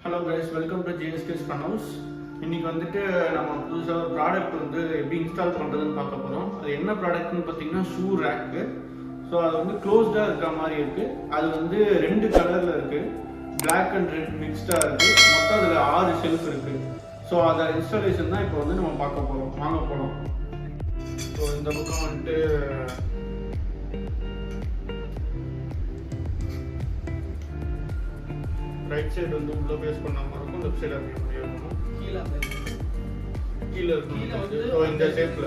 Hello guys, welcome to JSK's Fun House. இன்னைக்கு வந்துட்டு நம்ம புதுசாக ஒரு ப்ராடக்ட் வந்து எப்படி இன்ஸ்டால் பண்ணுறதுன்னு பார்க்க போகிறோம். அது என்ன ப்ராடக்ட்னு பார்த்தீங்கன்னா ஷூ ரேக்கு. ஸோ அது வந்து க்ளோஸ்டாக இருக்கிற மாதிரி இருக்குது. அது வந்து 2 கலரில் இருக்குது, பிளாக் அண்ட் ரெட் மிக்ஸ்டாக இருக்குது. மொத்தம் அதில் 6 ஷெல்ஃப் இருக்குது. ஸோ அதை இன்ஸ்டாலேஷன் தான் இப்போ வந்து நம்ம வாங்க போகிறோம். ஸோ இந்த பக்கம் வந்துட்டு ரைட் சைடு வந்து உள்ள பேஸ் பண்ண மாதிரி இருக்கும், லெஃப்ட் சைடு அப்படியே அப்படியே இருக்கும். கீழே இருக்கும். ஸோ இந்த ஷேப்ல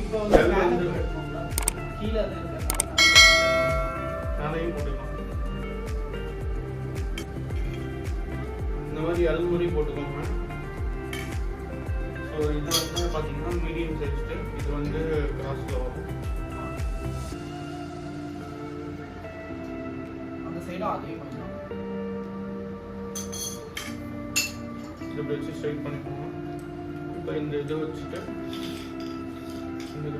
இப்போ வந்து கீழே நாளையும் போட்டுக்கலாம். இந்த மாதிரி அல்முறை போட்டுக்கோங்க. ஸோ இது வந்து பார்த்தீங்கன்னா மீடியம் சைஸ்ட்டு, இது வந்து கிராஸில் வரும். அந்த சைடும் அதே பண்ணலாம். இதை வச்சு ஸ்ட்ரைட் பண்ணிக்கோங்க. இப்போ இந்த இதை வச்சுட்டு இந்த இது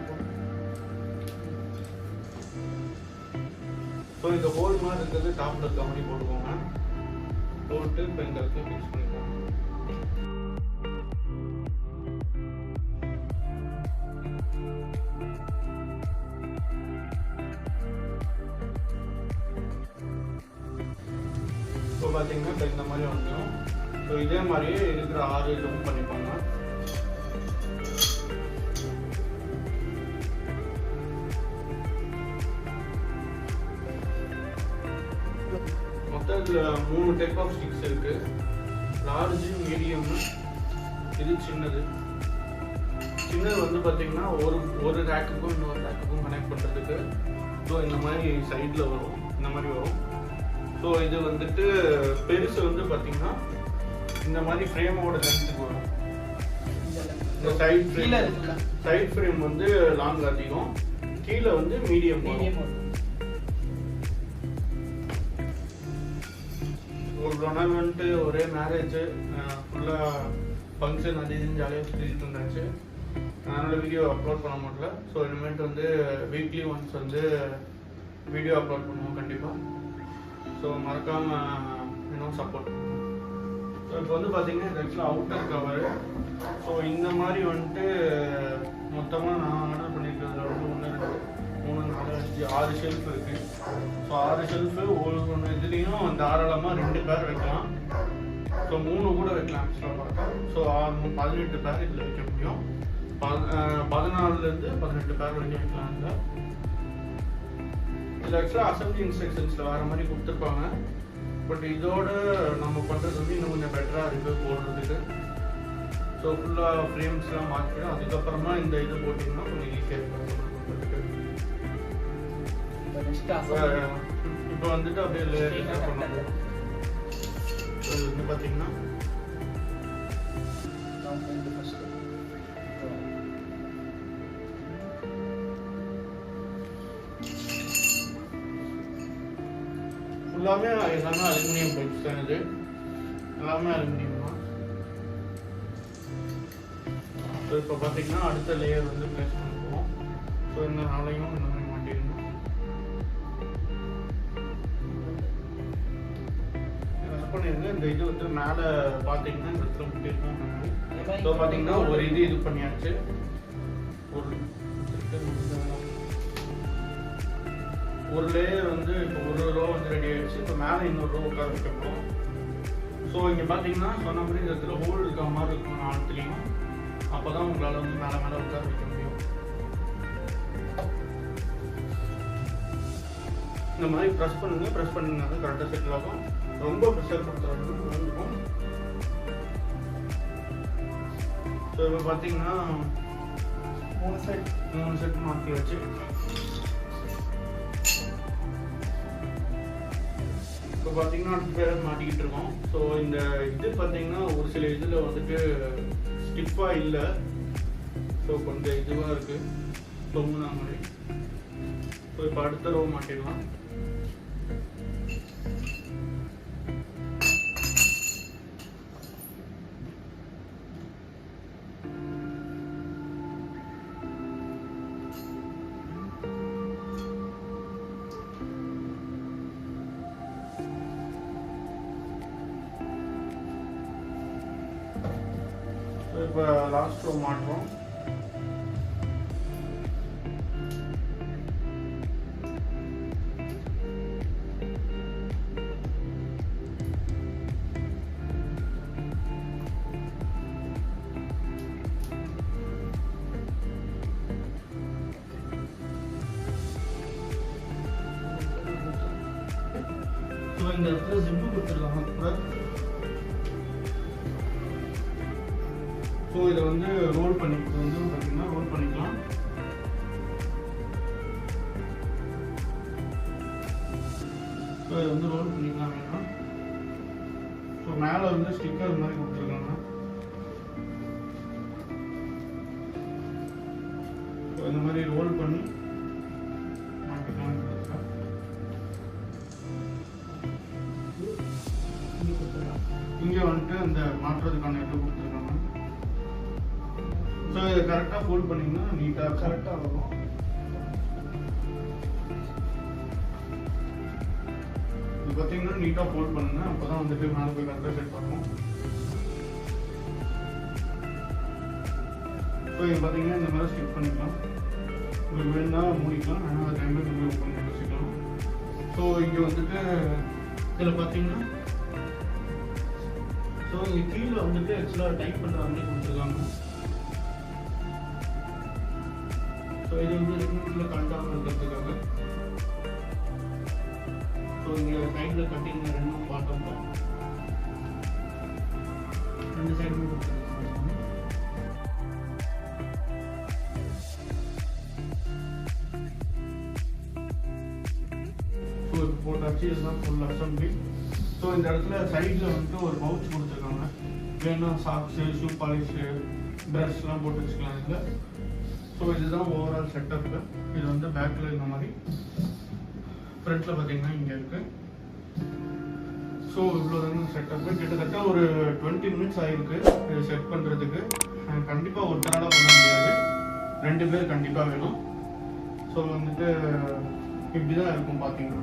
ஸோ இந்த ஹோல் மாதிரி இருக்கிறது டாப்ல கவனி போட்டுக்கோங்க. போட்டு இப்போ இந்த இடத்துல ஃபிக்ஸ் பண்ணிக்கோங்க. இப்போ பார்த்தீங்கன்னா இப்போ இந்த மாதிரி வந்துடும். ஸோ இதே மாதிரியே இருக்கிற 6 இதுவும் பண்ணிக்கோங்க. மொத்தம் இதில் 3 டைப் ஆஃப் ஸ்டிக்ஸ் இருக்கு. லார்ஜ், மீடியம், இது சின்னது. சின்னது வந்து பார்த்தீங்கன்னா ஒரு ரேக்குக்கும் இன்னொரு ரேக்குக்கும் கனெக்ட் பண்ணுறதுக்கு ஸோ இந்த மாதிரி சைடில் வரும், இந்த மாதிரி வரும். ஸோ இது வந்துட்டு பெருசு வந்து பார்த்தீங்கன்னா இந்த மாதிரி ஃப்ரேமோட லென்த்துக்கு வரும். இந்த சைட் ஃப்ரேம் வந்து லாங் அதிகம், கீழே வந்து மீடியம் வரும். ஒரு டொர்னாமெண்ட்டு, ஒரே மேரேஜ், ஃபுல்லாக ஃபங்க்ஷன் அது இதுன்னு ஜாலியாக சுற்றிட்டு இருந்தாச்சு. அதனால் வீடியோ அப்லோட் பண்ண முடியல. ஸோ இனிமேட்டு வந்து வீக்லி ஒன்ஸ் வந்து வீடியோ அப்லோட் பண்ணுவோம் கண்டிப்பாக. ஸோ மறக்காமல் இன்னும் சப்போர்ட் பண்ணுவோம். ஸோ இப்போ வந்து பார்த்தீங்கன்னா இது ஆக்சுவலாக அவுட்டர் கவர். ஸோ இந்த மாதிரி வந்துட்டு மொத்தமாக நான் ஆர்டர் பண்ணியிருக்கிறதுல வந்து 1, 2, 3, 4, 5, 6 ஷெல்ஃப் இருக்குது. ஸோ 6 ஷெல்ஃபு ஒன்று இதுலேயும் தாராளமாக 2 பேர் வைக்கலாம். ஸோ 3 கூட வைக்கலாம் ஆக்சுவலாக பார்த்தா. ஸோ 18 பேர் இதில் வைக்க முடியும். 14லேருந்து 18 பேர் வரைக்கும் வைக்கலாம். இதில் ஆக்சுவலாக அசம்பிளி இன்ஸ்ட்ரக்ஷன்ஸில் வேறு மாதிரி கொடுத்துருப்பாங்க. பட் இதோட நம்ம பண்ணுறது வந்து இன்னும் கொஞ்சம் பெட்டராக இருக்குது போடுறதுக்கு. ஸோ ஃபுல்லாக ஃப்ரேம்ஸ்லாம் மாற்றிடும். அதுக்கப்புறமா இந்த இது போட்டிங்கன்னா கொஞ்சம் ஈஸியாக இருக்கும். இப்போ வந்துட்டு அப்படியே பண்ணணும். இது வந்து பார்த்தீங்கன்னா எல்லாமே அலுமினியம் பைப்ஸ் தான். இது எல்லாமே அலுமினியம் தான். ஸோ இப்போ பார்த்தீங்கன்னா அடுத்த லேயர் வந்து பிளேஸ் பண்ணிக்குவோம். ஸோ இந்த நாளையும் இந்த மாதிரி மாட்டிடணும். என்ன பண்ணிடுங்க, இந்த இது வந்து மேலே பார்த்தீங்கன்னா இந்த இடத்துல முட்டிருக்கோம். ஸோ பார்த்தீங்கன்னா ஒரு இது பண்ணியாச்சு. ஒரு லேயர் வந்து இப்போ ஒரு ரோ வந்து ரெடி ஆகிடுச்சு. இப்போ மேலே இன்னொரு ரோ உட்கார வைக்கணும். ஸோ இங்கே பார்த்தீங்கன்னா சொன்ன மாதிரி இந்த இடத்துல ஹோல் இருக்கிற மாதிரி இருக்கும் 4த்துலேயும். அப்போ தான் உங்களால் வந்து மேலே உட்கார வைக்க முடியும். இந்த மாதிரி ப்ரெஸ் பண்ணிங்கன்னா தான் கரெக்டாக செட்டில் ஆகும். ரொம்ப ப்ரெஷர் கொடுத்துருக்கும். ஸோ இப்போ பார்த்தீங்கன்னா 3 செட் மாற்றி வச்சு இப்போ பார்த்தீங்கன்னா அடுத்த பேர் மாட்டிக்கிட்டு இருக்கோம். ஸோ இந்த இது பார்த்தீங்கன்னா ஒரு சில இதில் வந்துட்டு ஸ்டிஃபாக இல்லை. ஸோ கொஞ்சம் இதுவாக இருக்குது, தொங்குனா மாதிரி. ஸோ இப்போ அடுத்த ரோ மாட்டிடலாம். இப்போ லாஸ்ட் ரோ மாட்டுறோம். இந்த இடத்துல ஜிப்பு கொடுத்துருக்காங்க கூட. ஸோ இதை வந்து ரோல் பார்த்தீங்கன்னா ரோல் பண்ணிக்கலாம். ஸோ இதை வந்து ரோல் பண்ணிக்கலாம் வேணும். ஸோ மேலே வந்து ஸ்டிக்கர் மாதிரி கொடுத்துருக்காங்க. ஸோ இந்த மாதிரி ரோல் பண்ணி இங்கே வந்துட்டு அந்த மாற்றுறதுக்கான இது கொடுத்துருக்காங்க. ஸோ இதை கரெக்டாக ஃபோல்ட் பண்ணிங்கன்னா நீட்டாக கரெக்டாக வரும். இது பார்த்தீங்கன்னா நீட்டாக ஃபோல்ட் பண்ணுங்க, அப்போ தான் வந்துட்டு மேலே போய் கரெக்டாக செட் பண்ணுவோம். ஸோ இது பார்த்தீங்கன்னா இந்த மாதிரி ஸ்டிக் பண்ணிக்கலாம். உங்களுக்கு வேணும்னா மூடிக்கலாம், ஆனால் அது டைமில் நீங்கள் ஓப்பன் பண்ணி வச்சுக்கலாம். ஸோ இங்கே வந்துட்டு இதில் பார்த்தீங்கன்னா ஸோ இங்கே கீழே வந்துட்டு ஆக்சுவலாக டைப் பண்ணுற மாதிரி கொடுத்துருக்காங்க. ஸோ இது வந்து ரெண்டு கண்டாமல் இருக்கிறதுக்காக. ஸோ இங்கே சைடில் கட்டிங் ரெண்டும் பார்த்தோம்னா ரெண்டு சைடுமே கொடுத்துருக்காங்க. ஸோ இப்போ போட்டாச்சு, இதுதான் ஃபுல் அசம்பிளி. ஸோ இந்த இடத்துல சைடில் வந்துட்டு ஒரு பவுச் கொடுத்துருக்காங்க. வேணும் சாக்ஸு, ஷூ பாலிஷு, ப்ரஷ்லாம் போட்டு வச்சுக்கலாம் இதில். ஸோ இதுதான் ஓவரால் செட்டப்பு. இது வந்து பேக்கில் இந்த மாதிரி, ஃப்ரண்ட்டில் பார்த்தீங்கன்னா இங்கே இருக்குது. ஸோ இவ்வளோ தாங்க செட்டப்பு. கிட்டத்தட்ட ஒரு 20 மினிட்ஸ் ஆகிருக்கு இது செட் பண்ணுறதுக்கு. கண்டிப்பாக ஒருத்தரால் பண்ண முடியாது, 2 பேர் கண்டிப்பாக வேணும். ஸோ வந்துட்டு இப்படி தான் இருக்கும் பார்த்தீங்கன்னா.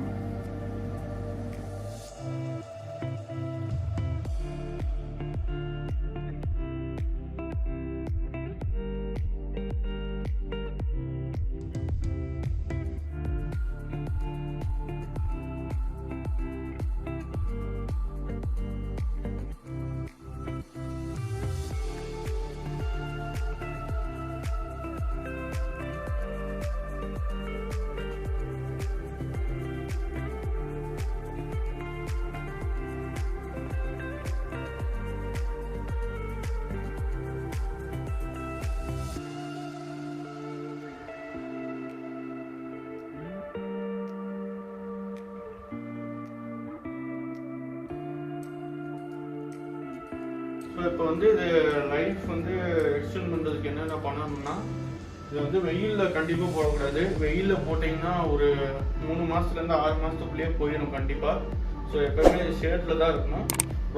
இப்போ வந்து இது லைஃப் வந்து எக்ஸ்டெண்ட் பண்ணுறதுக்கு என்னென்ன பண்ணணும்னா, இது வந்து வெயிலில் கண்டிப்பாக போடக்கூடாது. வெயிலில் போட்டிங்கன்னா ஒரு 3 மாதத்துலேருந்து 6 மாதத்துக்குள்ளேயே போயிடும் கண்டிப்பாக. ஸோ எப்போவுமே ஷேடில் தான் இருக்கணும்.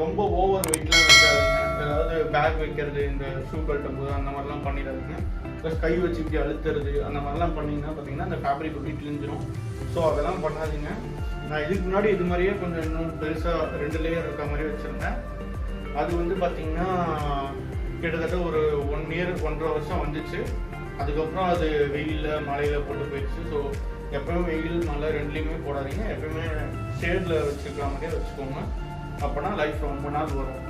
ரொம்ப ஓவர் வெயிட்லாம் வைக்காதீங்க. ஏதாவது பேக் வைக்கிறது, இந்த ஷூ பெல்ட் போது அந்த மாதிரிலாம் பண்ணிடாதீங்க. ப்ளஸ் கை வச்சு இப்படி அழுத்துறது அந்த மாதிரிலாம் பண்ணிங்கன்னா பார்த்தீங்கன்னா அந்த ஃபேப்ரிக் இப்படி கிழிஞ்சிடும். ஸோ அதெல்லாம் பண்ணாதீங்க. நான் இதுக்கு முன்னாடி இது மாதிரியே கொஞ்சம் இன்னும் பெருசாக 2 லேயர் இருக்க மாதிரி வச்சுருந்தேன். அது வந்து பார்த்தீங்கன்னா கிட்டத்தட்ட ஒரு 1 இயர் 1.5 வருஷம் வந்துச்சு. அதுக்கப்புறம் அது வெயிலில் மழையில் போட்டு போயிடுச்சு. ஸோ எப்போயுமே வெயில் மழை ரெண்டுலேயுமே போடாதீங்க. எப்போயுமே ஷேடில் வச்சுக்கிற மாதிரியே வச்சுக்கோங்க. அப்போனா லைஃப் ரொம்ப நாள் வரும்.